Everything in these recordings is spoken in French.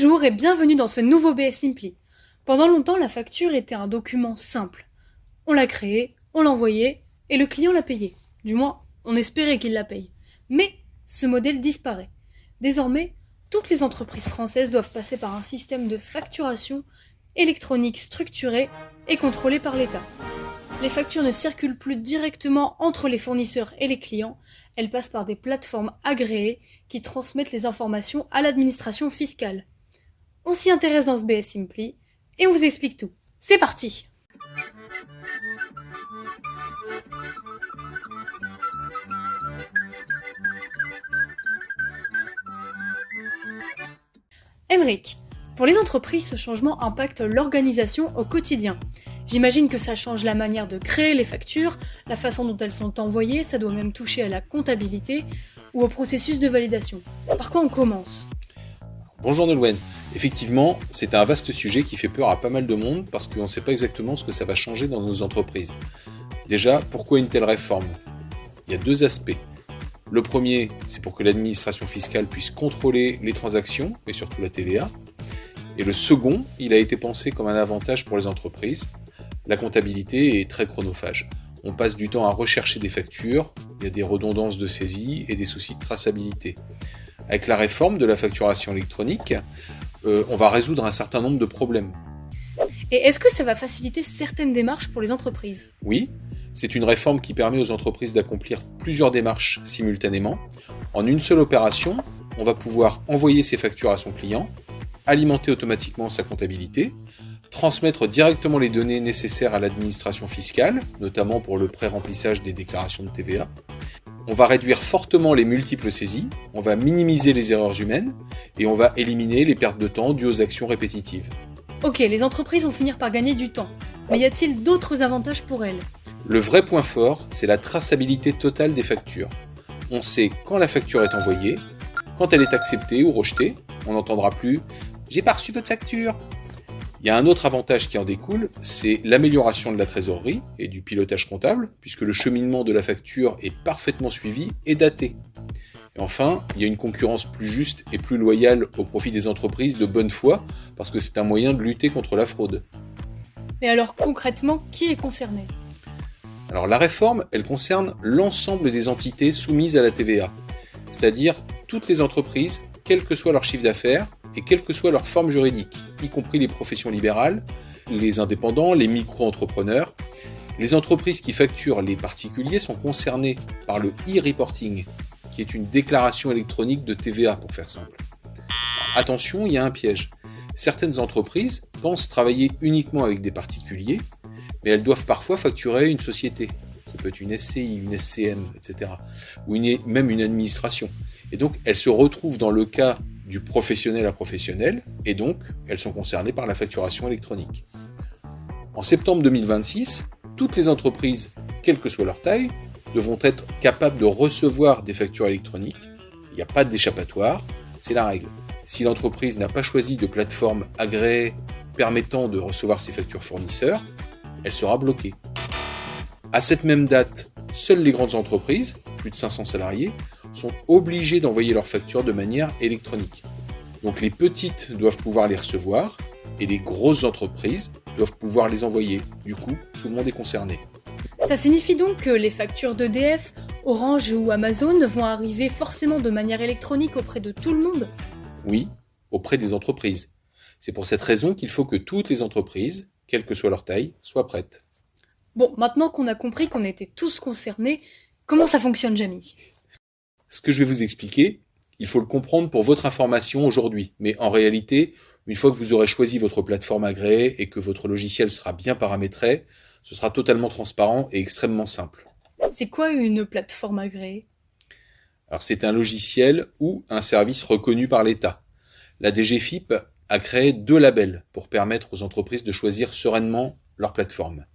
Bonjour et bienvenue dans ce nouveau BS Simply. Pendant longtemps, la facture était un document simple. On l'a créé, on l'a envoyé et le client l'a payé. Du moins, on espérait qu'il la paye. Mais ce modèle disparaît. Désormais, toutes les entreprises françaises doivent passer par un système de facturation électronique structuré et contrôlé par l'État. Les factures ne circulent plus directement entre les fournisseurs et les clients, elles passent par des plateformes agréées qui transmettent les informations à l'administration fiscale. On s'y intéresse dans ce BS Simply et on vous explique tout. C'est parti! Emeric, pour les entreprises, ce changement impacte l'organisation au quotidien. J'imagine que ça change la manière de créer les factures, la façon dont elles sont envoyées, ça doit même toucher à la comptabilité ou au processus de validation. Par quoi on commence? Bonjour Nolwenn. Effectivement, c'est un vaste sujet qui fait peur à pas mal de monde parce qu'on ne sait pas exactement ce que ça va changer dans nos entreprises. Déjà, pourquoi une telle réforme? Il y a deux aspects. Le premier, c'est pour que l'administration fiscale puisse contrôler les transactions et surtout la TVA. Et le second, il a été pensé comme un avantage pour les entreprises. La comptabilité est très chronophage. On passe du temps à rechercher des factures, il y a des redondances de saisie et des soucis de traçabilité. Avec la réforme de la facturation électronique, on va résoudre un certain nombre de problèmes. Et est-ce que ça va faciliter certaines démarches pour les entreprises? Oui, c'est une réforme qui permet aux entreprises d'accomplir plusieurs démarches simultanément. En une seule opération, on va pouvoir envoyer ses factures à son client, alimenter automatiquement sa comptabilité, transmettre directement les données nécessaires à l'administration fiscale, notamment pour le pré-remplissage des déclarations de TVA. On va réduire fortement les multiples saisies, on va minimiser les erreurs humaines et on va éliminer les pertes de temps dues aux actions répétitives. Ok, les entreprises vont finir par gagner du temps. Mais y a-t-il d'autres avantages pour elles? Le vrai point fort, c'est la traçabilité totale des factures. On sait quand la facture est envoyée, quand elle est acceptée ou rejetée, on n'entendra plus « J'ai pas reçu votre facture ». Il y a un autre avantage qui en découle, c'est l'amélioration de la trésorerie et du pilotage comptable, puisque le cheminement de la facture est parfaitement suivi et daté. Et enfin, il y a une concurrence plus juste et plus loyale au profit des entreprises de bonne foi, parce que c'est un moyen de lutter contre la fraude. Mais alors concrètement, qui est concerné? Alors la réforme, elle concerne l'ensemble des entités soumises à la TVA, c'est-à-dire toutes les entreprises, quel que soit leur chiffre d'affaires et quelle que soit leur forme juridique, y compris les professions libérales, les indépendants, les micro-entrepreneurs. Les entreprises qui facturent les particuliers sont concernées par le e-reporting, qui est une déclaration électronique de TVA pour faire simple. Attention, il y a un piège. Certaines entreprises pensent travailler uniquement avec des particuliers, mais elles doivent parfois facturer une société. Ça peut être une SCI, une SCM, etc. Ou même une administration. Et donc, elles se retrouvent dans le cas du professionnel à professionnel, et donc, elles sont concernées par la facturation électronique. En septembre 2026, toutes les entreprises, quelle que soit leur taille, devront être capables de recevoir des factures électroniques. Il n'y a pas d'échappatoire, c'est la règle. Si l'entreprise n'a pas choisi de plateforme agréée permettant de recevoir ses factures fournisseurs, elle sera bloquée. À cette même date, seules les grandes entreprises, plus de 500 salariés, sont obligées d'envoyer leurs factures de manière électronique. Donc les petites doivent pouvoir les recevoir et les grosses entreprises doivent pouvoir les envoyer. Du coup, tout le monde est concerné. Ça signifie donc que les factures d'EDF, Orange ou Amazon vont arriver forcément de manière électronique auprès de tout le monde? Oui, auprès des entreprises. C'est pour cette raison qu'il faut que toutes les entreprises, quelle que soit leur taille, soient prêtes. Bon, maintenant qu'on a compris qu'on était tous concernés, comment ça fonctionne, Jamy? Ce que je vais vous expliquer, il faut le comprendre pour votre information aujourd'hui. Mais en réalité, une fois que vous aurez choisi votre plateforme agréée et que votre logiciel sera bien paramétré, ce sera totalement transparent et extrêmement simple. C'est quoi une plateforme agréée? Alors c'est un logiciel ou un service reconnu par l'État. La DGFiP a créé 2 labels pour permettre aux entreprises de choisir sereinement leur plateforme.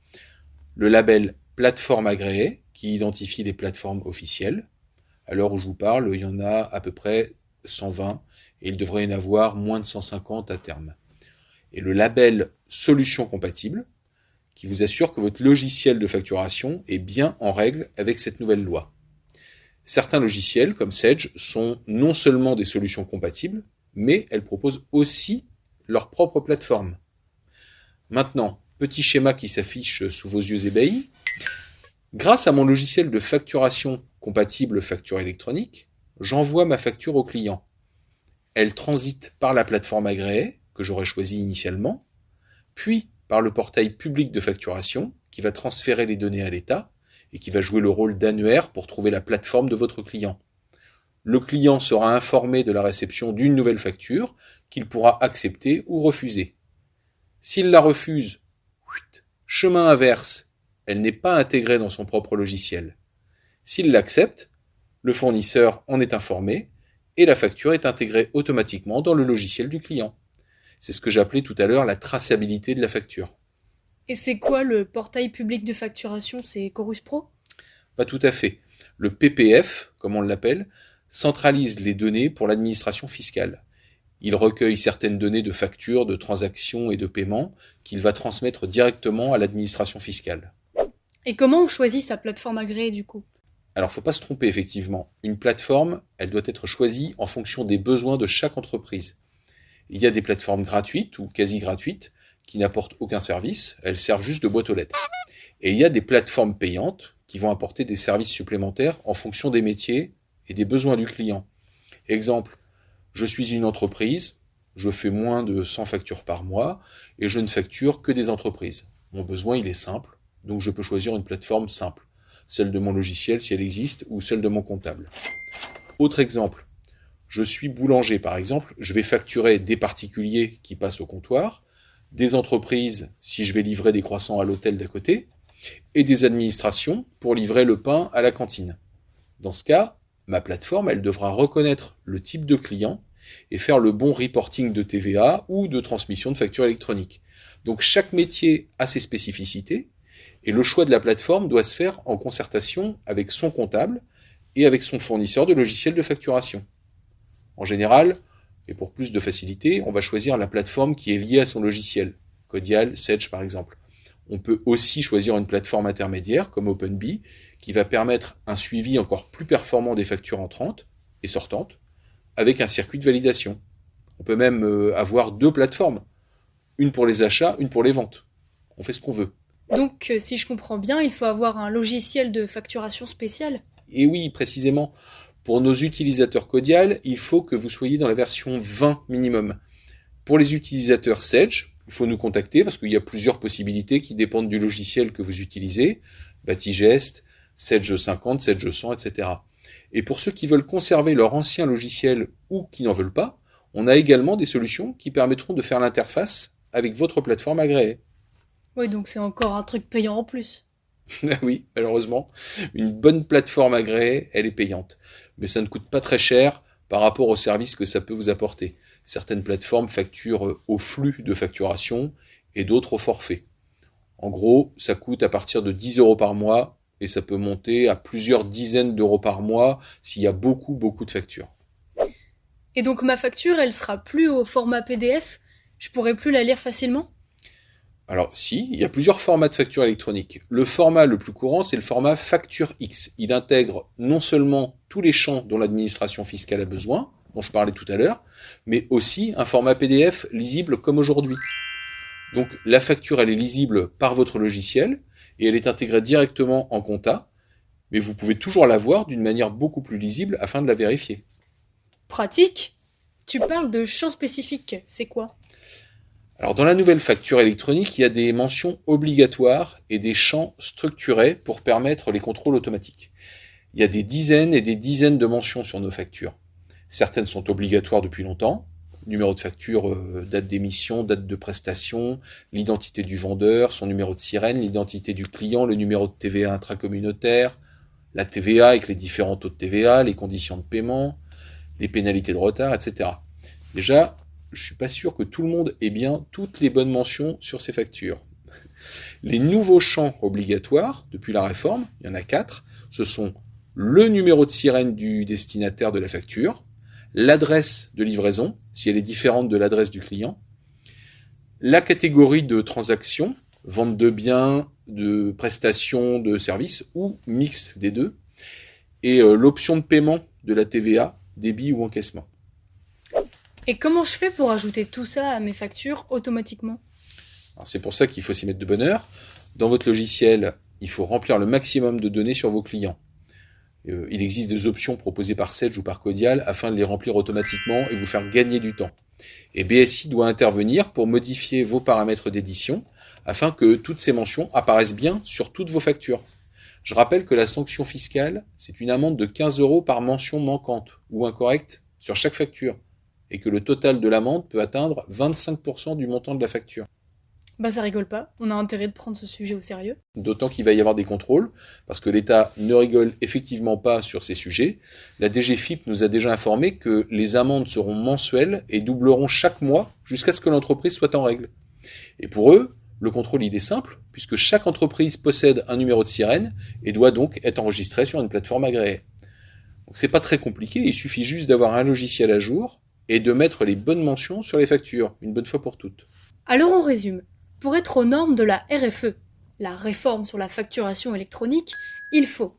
Le label plateforme agréée, qui identifie les plateformes officielles. À l'heure où je vous parle, il y en a à peu près 120 et il devrait y en avoir moins de 150 à terme. Et le label solution compatible, qui vous assure que votre logiciel de facturation est bien en règle avec cette nouvelle loi. Certains logiciels, comme Sage, sont non seulement des solutions compatibles, mais elles proposent aussi leur propre plateforme. Maintenant, petit schéma qui s'affiche sous vos yeux ébahis. Grâce à mon logiciel de facturation compatible facture électronique, j'envoie ma facture au client. Elle transite par la plateforme agréée, que j'aurais choisie initialement, puis par le portail public de facturation, qui va transférer les données à l'État et qui va jouer le rôle d'annuaire pour trouver la plateforme de votre client. Le client sera informé de la réception d'une nouvelle facture qu'il pourra accepter ou refuser. S'il la refuse, chemin inverse, elle n'est pas intégrée dans son propre logiciel. S'il l'accepte, le fournisseur en est informé et la facture est intégrée automatiquement dans le logiciel du client. C'est ce que j'appelais tout à l'heure la traçabilité de la facture. Et c'est quoi le portail public de facturation? C'est Chorus Pro? Pas tout à fait. Le PPF, comme on l'appelle, centralise les données pour l'administration fiscale. Il recueille certaines données de factures, de transactions et de paiements qu'il va transmettre directement à l'administration fiscale. Et comment on choisit sa plateforme agréée du coup? Alors, faut pas se tromper, effectivement. Une plateforme, elle doit être choisie en fonction des besoins de chaque entreprise. Il y a des plateformes gratuites ou quasi gratuites qui n'apportent aucun service, elles servent juste de boîte aux lettres. Et il y a des plateformes payantes qui vont apporter des services supplémentaires en fonction des métiers et des besoins du client. Exemple, je suis une entreprise, je fais moins de 100 factures par mois et je ne facture que des entreprises. Mon besoin, il est simple, donc je peux choisir une plateforme simple, celle de mon logiciel si elle existe ou celle de mon comptable. Autre exemple, je suis boulanger par exemple, je vais facturer des particuliers qui passent au comptoir, des entreprises si je vais livrer des croissants à l'hôtel d'à côté, et des administrations pour livrer le pain à la cantine. Dans ce cas, ma plateforme, elle devra reconnaître le type de client et faire le bon reporting de TVA ou de transmission de facture électronique. Donc chaque métier a ses spécificités et le choix de la plateforme doit se faire en concertation avec son comptable et avec son fournisseur de logiciels de facturation. En général, et pour plus de facilité, on va choisir la plateforme qui est liée à son logiciel, Codial, Sage par exemple. On peut aussi choisir une plateforme intermédiaire comme OpenBee qui va permettre un suivi encore plus performant des factures entrantes et sortantes avec un circuit de validation. On peut même avoir deux plateformes, une pour les achats, une pour les ventes. On fait ce qu'on veut. Donc, si je comprends bien, il faut avoir un logiciel de facturation spécial? Et oui, précisément, pour nos utilisateurs Codial, il faut que vous soyez dans la version 20 minimum. Pour les utilisateurs Sage, il faut nous contacter parce qu'il y a plusieurs possibilités qui dépendent du logiciel que vous utilisez, Batigest, Sage 50, Sage 100, etc. Et pour ceux qui veulent conserver leur ancien logiciel ou qui n'en veulent pas, on a également des solutions qui permettront de faire l'interface avec votre plateforme agréée. Oui, donc c'est encore un truc payant en plus. Ah oui, malheureusement, une bonne plateforme agréée, elle est payante. Mais ça ne coûte pas très cher par rapport au service que ça peut vous apporter. Certaines plateformes facturent au flux de facturation et d'autres au forfait. En gros, ça coûte à partir de 10 € par mois et ça peut monter à plusieurs dizaines d'euros par mois s'il y a beaucoup de factures. Et donc ma facture, elle sera plus au format PDF? Je pourrai plus la lire facilement? Alors si, il y a plusieurs formats de facture électronique. Le format le plus courant, c'est le format Facture X. Il intègre non seulement tous les champs dont l'administration fiscale a besoin, dont je parlais tout à l'heure, mais aussi un format PDF lisible comme aujourd'hui. Donc la facture, elle est lisible par votre logiciel et elle est intégrée directement en compta, mais vous pouvez toujours la voir d'une manière beaucoup plus lisible afin de la vérifier. Pratique? Tu parles de champs spécifiques, c'est quoi? Alors dans la nouvelle facture électronique, il y a des mentions obligatoires et des champs structurés pour permettre les contrôles automatiques. Il y a des dizaines et des dizaines de mentions sur nos factures. Certaines sont obligatoires depuis longtemps, numéro de facture, date d'émission, date de prestation, l'identité du vendeur, son numéro de sirène, l'identité du client, le numéro de TVA intracommunautaire, la TVA avec les différents taux de TVA, les conditions de paiement, les pénalités de retard, etc. Déjà, je suis pas sûr que tout le monde ait bien toutes les bonnes mentions sur ses factures. Les nouveaux champs obligatoires, depuis la réforme, il y en a 4, ce sont le numéro de sirène du destinataire de la facture, l'adresse de livraison, si elle est différente de l'adresse du client, la catégorie de transaction, vente de biens, de prestations, de services, ou mix des deux, et l'option de paiement de la TVA, débit ou encaissement. Et comment je fais pour ajouter tout ça à mes factures automatiquement? Alors, c'est pour ça qu'il faut s'y mettre de bonne heure. Dans votre logiciel, il faut remplir le maximum de données sur vos clients. Il existe des options proposées par Sage ou par Codial afin de les remplir automatiquement et vous faire gagner du temps. Et BSI doit intervenir pour modifier vos paramètres d'édition afin que toutes ces mentions apparaissent bien sur toutes vos factures. Je rappelle que la sanction fiscale, c'est une amende de 15 € par mention manquante ou incorrecte sur chaque facture et que le total de l'amende peut atteindre 25% du montant de la facture. Bah ça rigole pas, on a intérêt de prendre ce sujet au sérieux. D'autant qu'il va y avoir des contrôles, parce que l'État ne rigole effectivement pas sur ces sujets. La DGFiP nous a déjà informé que les amendes seront mensuelles et doubleront chaque mois jusqu'à ce que l'entreprise soit en règle. Et pour eux, le contrôle il est simple, puisque chaque entreprise possède un numéro de sirène et doit donc être enregistrée sur une plateforme agréée. Donc c'est pas très compliqué, il suffit juste d'avoir un logiciel à jour et de mettre les bonnes mentions sur les factures, une bonne fois pour toutes. Alors on résume. Pour être aux normes de la RFE, la réforme sur la facturation électronique, il faut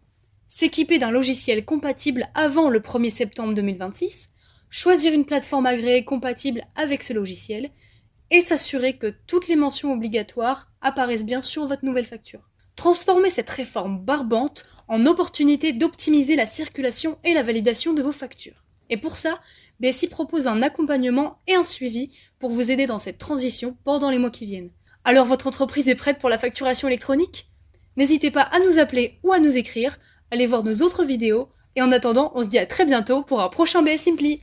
s'équiper d'un logiciel compatible avant le 1er septembre 2026, choisir une plateforme agréée compatible avec ce logiciel et s'assurer que toutes les mentions obligatoires apparaissent bien sur votre nouvelle facture. Transformez cette réforme barbante en opportunité d'optimiser la circulation et la validation de vos factures. Et pour ça, BSI propose un accompagnement et un suivi pour vous aider dans cette transition pendant les mois qui viennent. Alors votre entreprise est prête pour la facturation électronique? N'hésitez pas à nous appeler ou à nous écrire, allez voir nos autres vidéos, et en attendant, on se dit à très bientôt pour un prochain BS Simply.